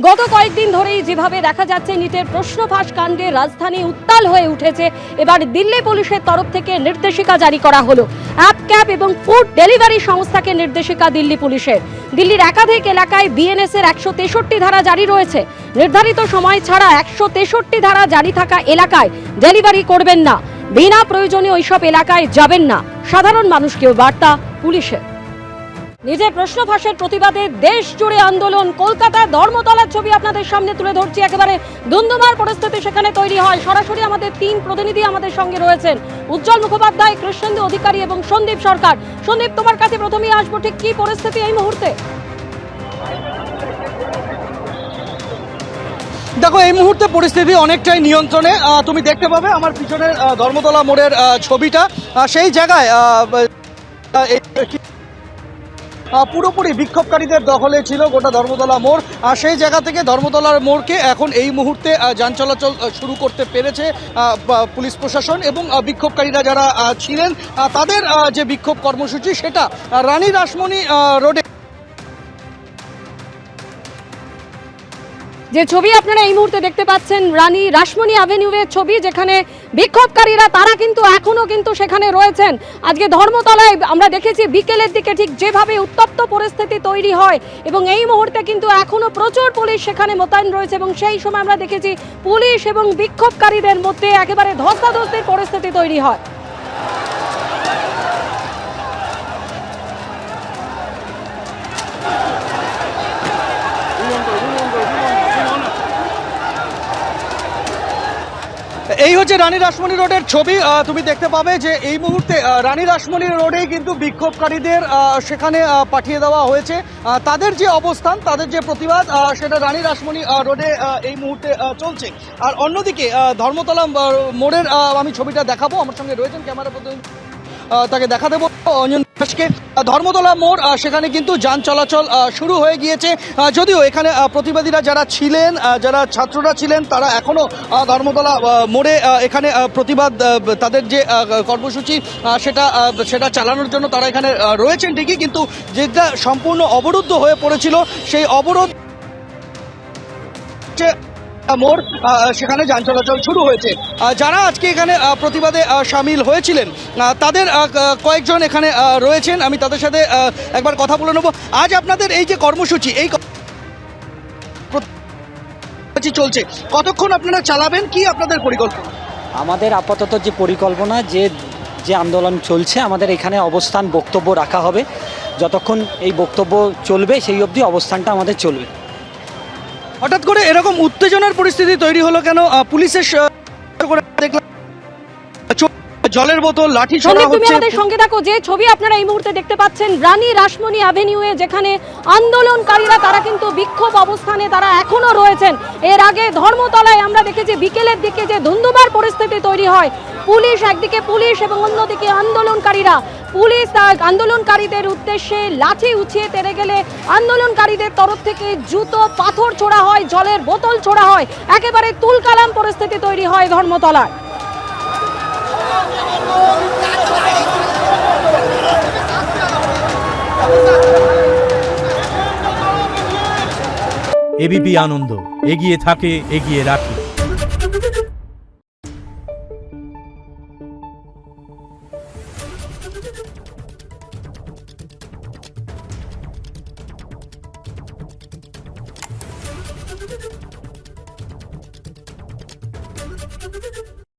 গত কয়েকদিন ধরেই যেভাবে দেখা যাচ্ছে নিটের প্রশ্ন ফাঁস কাণ্ডে রাজধানী উত্তাল হয়ে উঠেছে, এবার দিল্লি পুলিশের তরফ থেকে নির্দেশিকা জারি করা হলো। অ্যাপ ক্যাব এবং ফুড ডেলিভারি সংস্থাকে নির্দেশিকা দিল্লি পুলিশের। দিল্লির একাধিক এলাকায় বিএনএস এর 163 ধারা জারি রয়েছে। নির্ধারিত সময় ছাড়া 163 ধারা জারি থাকা এলাকায় ডেলিভারি করবেন না, বিনা প্রয়োজনে ওইসব এলাকায় যাবেন না, সাধারণ মানুষকেও বার্তা পুলিশের। নিজের প্রশ্ন ফাঁসের প্রতিবাদে দেশ জুড়ে আন্দোলন। কলকাতার ধর্মতলার ছবি আপনাদের সামনে তুলে ধরছি। একেবারে দুমদুমার পরিস্থিতি সেখানে তৈরি হয়। সরাসরি আমাদের তিন প্রতিনিধি আমাদের সঙ্গে রয়েছেন, উজ্জ্বল মুখোপাধ্যায়, কৃষ্ণেন্দু অধিকারী এবং সন্দীপ সরকার। সন্দীপ, তোমার কাছে প্রথমেই আসবো, ঠিক কি পরিস্থিতি এই মুহূর্তে? দেখো, এই মুহূর্তে পরিস্থিতি অনেকটাই নিয়ন্ত্রণে। তুমি দেখতে পাবে আমার পিছনের ধর্মতলা মোড়ের ছবিটা, সেই জায়গায় পুরোপুরি বিক্ষোভকারীদের দখলে ছিল গোটা ধর্মতলা মোড়। আর সেই জায়গা থেকে ধর্মতলার মোড়কে এখন এই মুহূর্তে যান চলাচল শুরু করতে পেরেছে পুলিশ প্রশাসন, এবং বিক্ষোভকারীরা যারা ছিলেন তাদের যে বিক্ষোভ কর্মসূচি সেটা রানী রাসমণি রোডে। যে ছবি আপনারা এই মুহূর্তে দেখতে পাচ্ছেন রানী রাসমণি অ্যাভিনিউয়ের ছবি, যেখানে বিক্ষোভকারীরা তারা কিন্তু এখনো কিন্তু সেখানে রয়েছেন। আজকে ধর্মতলায় আমরা দেখেছি বিকেলের দিকে ঠিক যেভাবে উত্তপ্ত পরিস্থিতি তৈরি হয়, এবং এই মুহূর্তে কিন্তু এখনো প্রচুর পুলিশ সেখানে মোতায়েন রয়েছে, এবং সেই সময় আমরা দেখেছি পুলিশ এবং বিক্ষোভকারীদের মধ্যে একেবারে ধস্তাধস্তির পরিস্থিতি তৈরি হয়। এই হচ্ছে রানী রাসমণি রোডের ছবি। তুমি দেখতে পাবে যে এই মুহূর্তে রানী রাসমণি রোডেই কিন্তু বিক্ষোভকারীদের সেখানে পাঠিয়ে দেওয়া হয়েছে। তাদের যে অবস্থান, তাদের যে প্রতিবাদ, সেটা রানী রাসমণি রোডে এই মুহূর্তে চলছে। আর অন্যদিকে ধর্মতলা মোড়ের আমি ছবিটা দেখাবো, আমার সঙ্গে রয়েছেন ক্যামেরা প্রতিনিধি, তাকে দেখা দেবো অঞ্জন দাসকে। ধর্মতলা মোড়, সেখানে কিন্তু যান চলাচল শুরু হয়ে গিয়েছে। যদিও এখানে প্রতিবাদীরা যারা ছিলেন, যারা ছাত্ররা ছিলেন, তারা এখনো ধর্মতলা মোড়ে এখানে প্রতিবাদ, তাদের যে কর্মসূচি সেটা চালানোর জন্য তারা এখানে রয়েছেন ঠিকই, কিন্তু যেটা সম্পূর্ণ অবরুদ্ধ হয়ে পড়েছিল সেই অবরোধ মোড়, সেখানে যান চলাচল শুরু হয়েছে। যারা আজকে এখানে প্রতিবাদে সামিল হয়েছিলেন তাদের কয়েকজন এখানে রয়েছেন, আমি তাদের সাথে একবার কথা বলে নেব। আজ আপনাদের এই যে কর্মসূচি, এই চলছে, কতক্ষণ আপনারা চালাবেন, কি আপনাদের পরিকল্পনা? আমাদের আপাতত যে পরিকল্পনা, যে আন্দোলন চলছে, আমাদের এখানে অবস্থান বক্তব্য রাখা হবে। যতক্ষণ এই বক্তব্য চলবে সেই অবধি অবস্থানটা আমাদের চলবে। হঠাৎ করে এরকম উত্তেজনার পরিস্থিতি তৈরি হলো কেন? পুলিশের দেখলাম জলের বোতল, লাঠি ছোড়া হচ্ছে। তুমি আমাদের সঙ্গে থাকো। যে ছবি আপনারা এই মুহূর্তে দেখতে পাচ্ছেন রানী রাসমণি অ্যাভিনিউয়ে, যেখানে আন্দোলনকারীরা তারা কিন্তু বিক্ষোভ অবস্থানে তারা এখনো রয়েছেন। এর আগে ধর্মতলায় আমরা দেখেছি বিকেলের দিকে যে ধুন্ধুমার পরিস্থিতি তৈরি হয়, পুলিশ একদিকে পুলিশ এবং অন্যদিকে আন্দোলনকারীরা। পুলিশ আন্দোলনকারীদের উদ্দেশ্যে লাঠি উঁচিয়ে তেড়ে গেলে আন্দোলনকারীদের তরফ থেকে জুতো, পাথর ছোড়া হয়, জলের বোতল ছোড়া হয়, একেবারে তুলকালাম পরিস্থিতি তৈরি হয় ধর্মতলায়। এবিপি আনন্দ, এগিয়ে থাকে, এগিয়ে রাখে।